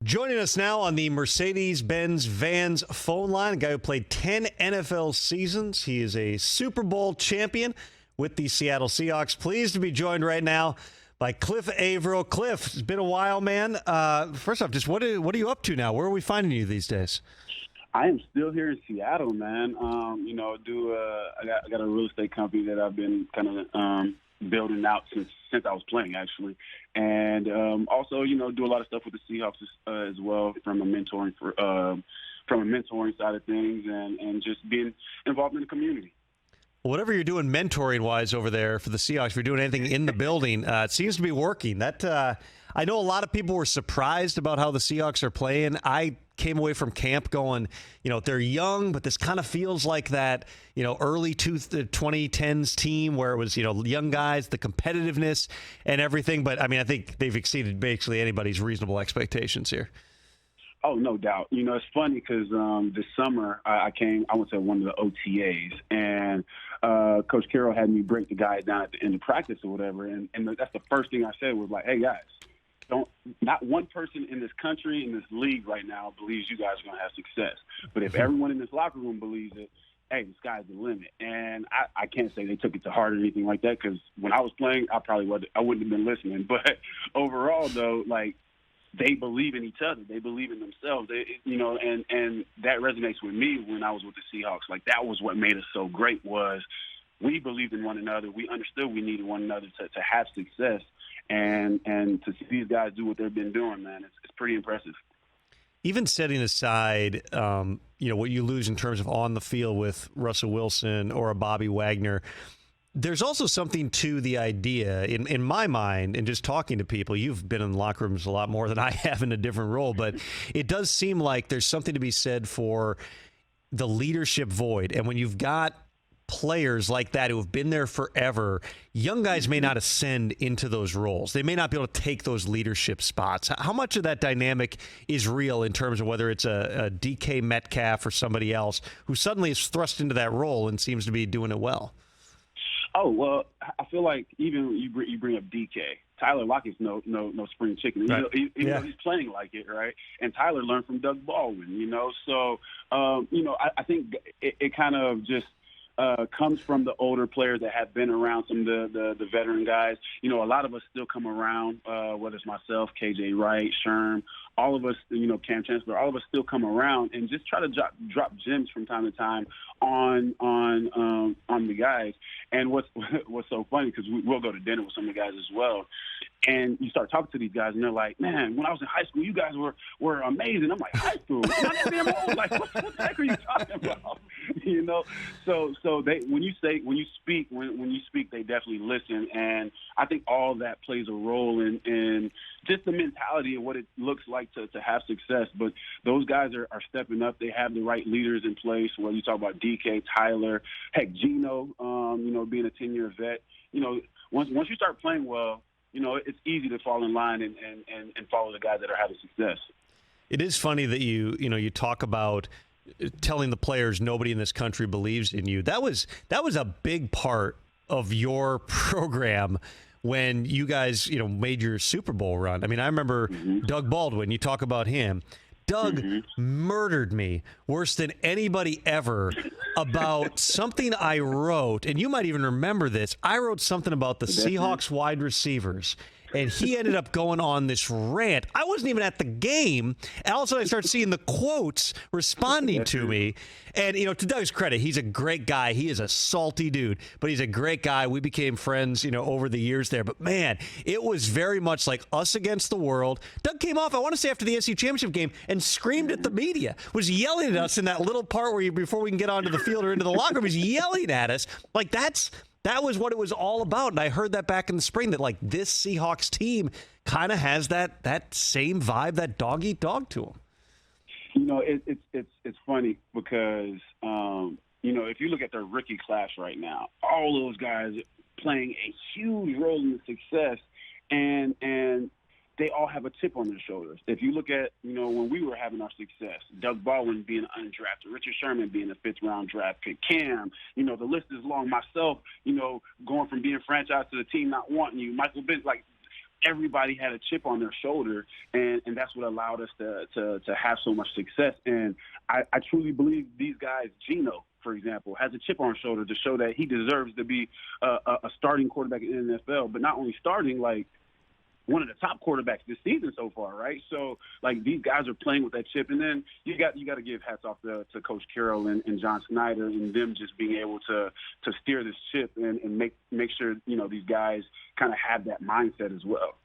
Joining us now on the Mercedes-Benz Vans phone line, a guy who played 10 NFL seasons. He is a Super Bowl champion with the Seattle Seahawks. Pleased to be joined right now by Cliff Avril. Cliff, it's been a while, man. First off, just what are you up to now? Where are we finding you these days? I am still here in Seattle, man. I got a real estate company that I've been kind of building out since I was playing, actually, and also do a lot of stuff with the Seahawks as well from a mentoring side of things, and just being involved in the community. Whatever you're doing mentoring-wise over there for the Seahawks, if you're doing anything in the building, it seems to be working. I know a lot of people were surprised about how the Seahawks are playing. I came away from camp going, they're young, but this kind of feels like that, early 2010s team where it was, young guys, the competitiveness and everything. But, I think they've exceeded basically anybody's reasonable expectations here. Oh, no doubt. It's funny because this summer I went to one of the OTAs, and Coach Carroll had me break the guys down at the end of practice or whatever. And that's the first thing I said was like, hey, guys, not one person in this country, in this league right now, believes you guys are going to have success. But if everyone in this locker room believes it, hey, the sky's the limit. And I can't say they took it to heart or anything like that, because when I was playing, I wouldn't have been listening. But overall, though, they believe in each other. They believe in themselves. And that resonates with me when I was with the Seahawks. That was what made us so great, was we believed in one another. We understood we needed one another to have success. And to see these guys do what they've been doing, man, it's pretty impressive. Even setting aside, what you lose in terms of on the field with Russell Wilson or a Bobby Wagner, there's also something to the idea, in my mind, and just talking to people. You've been in locker rooms a lot more than I have in a different role, but it does seem like there's something to be said for the leadership void. And when you've got players like that who have been there forever, young guys may not ascend into those roles. They may not be able to take those leadership spots. How much of that dynamic is real in terms of whether it's a DK Metcalf or somebody else who suddenly is thrust into that role and seems to be doing it well? Oh, well, I feel like even you bring up DK. Tyler Lockett's no spring chicken. Right. Even though he's playing like it, right? And Tyler learned from Doug Baldwin, So, I think it kind of just comes from the older players that have been around some of the veteran guys. A lot of us still come around, whether it's myself, KJ Wright, Sherm, all of us, Cam Chancellor, all of us still come around and just try to drop gems from time to time on the guys. And what's so funny, because we'll go to dinner with some of the guys as well, and you start talking to these guys, and they're like, "Man, when I was in high school, you guys were amazing." I'm like, "High school? I'm not that damn old. What the heck are you talking about?" So they when you speak, they definitely listen, and I think all that plays a role in just the mentality of what it looks like to have success. But those guys are stepping up. They have the right leaders in place. Whether you talk about DK, Tyler, heck, Gino, being a 10-year vet. Once you start playing well, it's easy to fall in line and follow the guys that are having success. It is funny that you talk about telling the players nobody in this country believes in you. That was a big part of your program when you guys, made your Super Bowl run. I remember Doug Baldwin, you talk about him. Doug murdered me worse than anybody ever about something I wrote, and you might even remember this. I wrote something about the Seahawks wide receivers, and he ended up going on this rant. I wasn't even at the game, and all of a sudden I started seeing the quotes responding to me. And, to Doug's credit, he's a great guy. He is a salty dude, but he's a great guy. We became friends, over the years there. But, man, it was very much like us against the world. Doug came off, I want to say, after the SC Championship game and screamed at the media, was yelling at us in that little part where before we can get onto the field or into the locker room, he's yelling at us. That was what it was all about. And I heard that back in the spring, that this Seahawks team kind of has that same vibe, that dog-eat-dog to them. It's funny because, if you look at their rookie class right now, all those guys playing a huge role in the success, and they all have a chip on their shoulders. If you look at, when we were having our success, Doug Baldwin being undrafted, Richard Sherman being a fifth-round draft pick, Cam, the list is long. Myself, going from being franchised to the team not wanting you, Michael Bennett, everybody had a chip on their shoulder, and that's what allowed us to have so much success. And I truly believe these guys, Geno, for example, has a chip on his shoulder to show that he deserves to be a starting quarterback in the NFL, but not only starting, like, one of the top quarterbacks this season so far, right? So, like, these guys are playing with that chip. And then you got to give hats off to Coach Carroll and John Snyder and them just being able to steer this ship and make sure, these guys kind of have that mindset as well.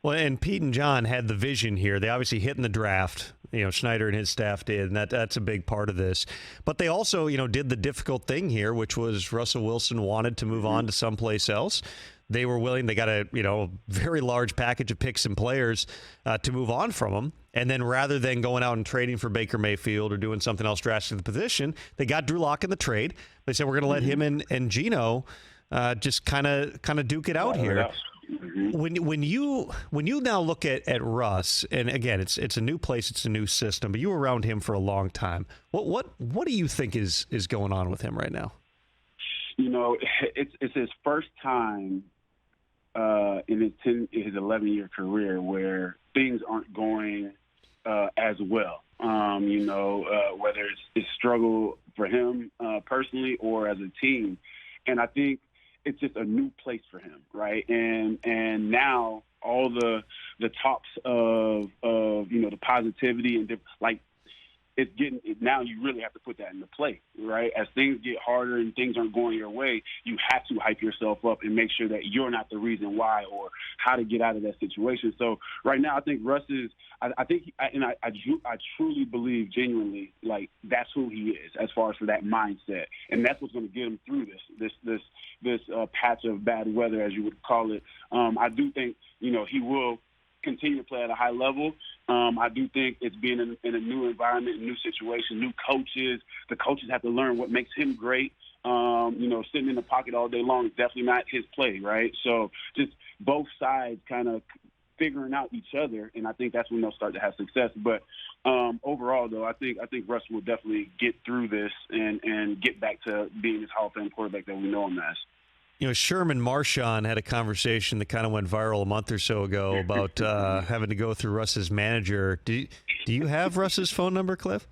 Well, and Pete and John had the vision here. They obviously hit in the draft. Snyder and his staff did, and that's a big part of this. But they also, did the difficult thing here, which was Russell Wilson wanted to move on to someplace else. They were willing. They got a very large package of picks and players to move on from him. And then rather than going out and trading for Baker Mayfield or doing something else drastic in the position, they got Drew Lock in the trade. They said, we're going to let him and Geno just kind of duke it out here. When you now look at Russ, and again, it's a new place, it's a new system, but you were around him for a long time. What do you think is going on with him right now? It's his first time in his 11-year career where things aren't going as well. Whether it's struggle for him personally or as a team, and I think it's just a new place for him, right? And now all the talks of the positivity and it's getting now. You really have to put that into play, right? As things get harder and things aren't going your way, you have to hype yourself up and make sure that you're not the reason why or how to get out of that situation. So right now, I think Russ is. I truly believe genuinely, like, that's who he is as far as for that mindset, and that's what's going to get him through this patch of bad weather, as you would call it. I do think he will continue to play at a high level. I do think it's being in a new environment, a new situation, new coaches. The coaches have to learn what makes him great. Sitting in the pocket all day long is definitely not his play, right? So just both sides kind of figuring out each other, and I think that's when they'll start to have success. But overall, though, I think Russ will definitely get through this and get back to being this Hall of Fame quarterback that we know him as. Sherman Marchand had a conversation that kind of went viral a month or so ago about having to go through Russ's manager. Do you have Russ's phone number, Cliff?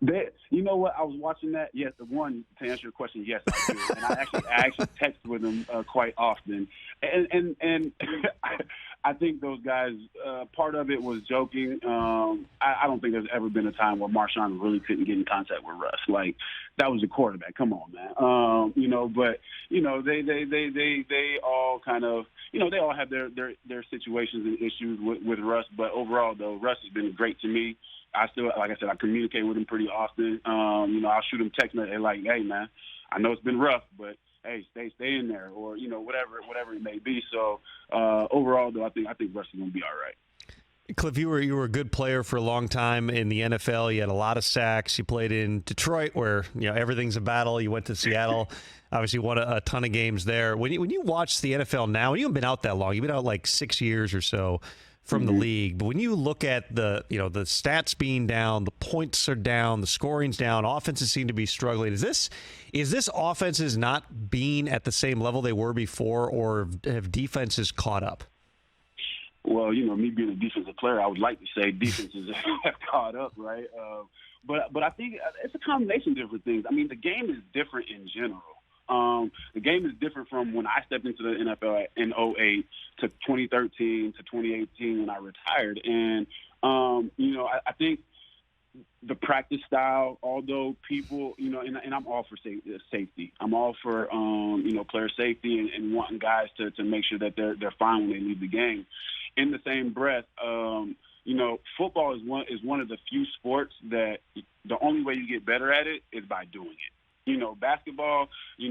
You know what? I was watching that. Yes, the one, to answer your question, yes, I do. And I actually text with him quite often. And I think those guys, part of it was joking. I don't think there's ever been a time where Marchand really couldn't get in contact with Russ. Like, that was a quarterback. Come on, man. But they all kind of, they all have their situations and issues with Russ. But overall, though, Russ has been great to me. I still, like I said, I communicate with him pretty often. I'll shoot him text message like, hey, man, I know it's been rough, but hey, stay in there, or whatever it may be. So overall, though, I think Russ is going to be all right. Cliff, you were a good player for a long time in the NFL. You had a lot of sacks. You played in Detroit, where everything's a battle. You went to Seattle, obviously won a ton of games there. When you watch the NFL now, and you haven't been out that long, you've been out like 6 years or so from the league. But when you look at the stats being down, the points are down, the scoring's down, offenses seem to be struggling. Is this offenses not being at the same level they were before, or have defenses caught up? Well, me being a defensive player, I would like to say defenses have caught up, right? But I think it's a combination of different things. I mean, the game is different in general. The game is different from when I stepped into the NFL in 2008 to 2013 to 2018 when I retired. And, I think the practice style, although people, and I'm all for safety. I'm all for, player safety and wanting guys to make sure that they're fine when they leave the game. In the same breath, football is one of the few sports that the only way you get better at it is by doing it. Basketball, you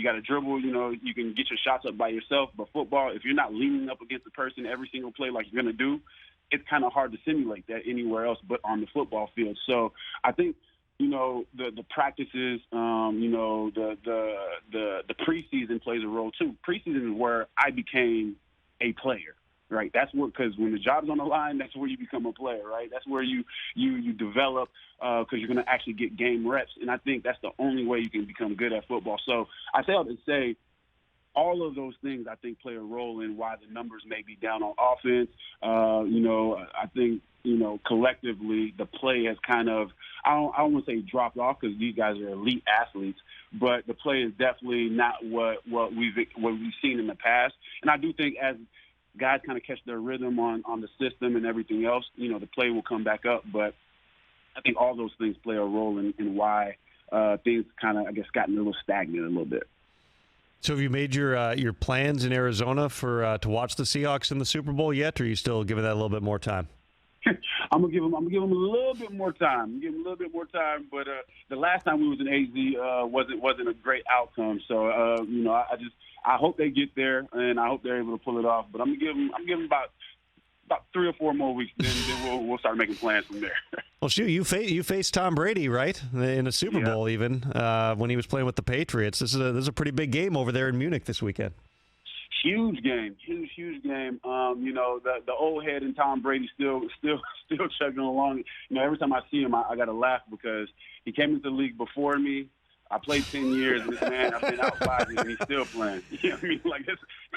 got to dribble, you can get your shots up by yourself. But football, if you're not leaning up against the person every single play like you're going to do, it's kind of hard to simulate that anywhere else but on the football field. So I think, the practices, the preseason plays a role too. Preseason is where I became a player. Right, that's where, because when the job's on the line, that's where you become a player. Right, that's where you develop because you're going to actually get game reps, and I think that's the only way you can become good at football. So I say all to say, all of those things, I think, play a role in why the numbers may be down on offense. I think, collectively, the play has kind of, I don't want to say dropped off because these guys are elite athletes, but the play is definitely not what we've seen in the past. And I do think as guys kind of catch their rhythm on the system and everything else, the play will come back up. But I think all those things play a role in why things kind of, I guess, gotten a little stagnant a little bit. So have you made your plans in Arizona for to watch the Seahawks in the Super Bowl yet, or are you still giving that a little bit more time? I'm gonna give them a little bit more time. But the last time we was in AZ wasn't a great outcome. So I hope they get there and I hope they're able to pull it off. But I'm gonna give them about 3 or 4 more weeks, then we'll start making plans from there. Well, shoot, you faced Tom Brady, right, in a Super Bowl even when he was playing with the Patriots. This is a pretty big game over there in Munich this weekend. Huge game. The old head and Tom Brady still chugging along. Every time I see him, I got to laugh because he came into the league before me. I played 10 years, and this man, I've been out 5 years, and he's still playing. You know what I mean? Like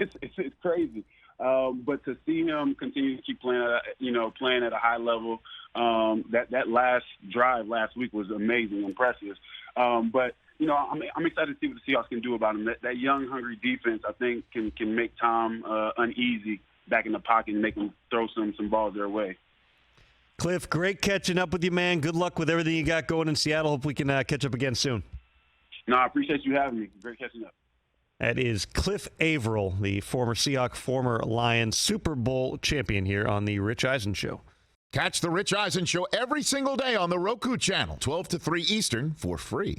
it's crazy. But to see him continue to keep playing at a high level, that last drive last week was amazing, impressive. But I'm excited to see what the Seahawks can do about him. That young, hungry defense, I think, can make Tom uneasy back in the pocket and make him throw some balls their way. Cliff, great catching up with you, man. Good luck with everything you got going in Seattle. Hope we can catch up again soon. No, I appreciate you having me. Great catching up. That is Cliff Avril, the former Seahawk, former Lions Super Bowl champion here on the Rich Eisen Show. Catch the Rich Eisen Show every single day on the Roku channel, 12 to 3 Eastern, for free.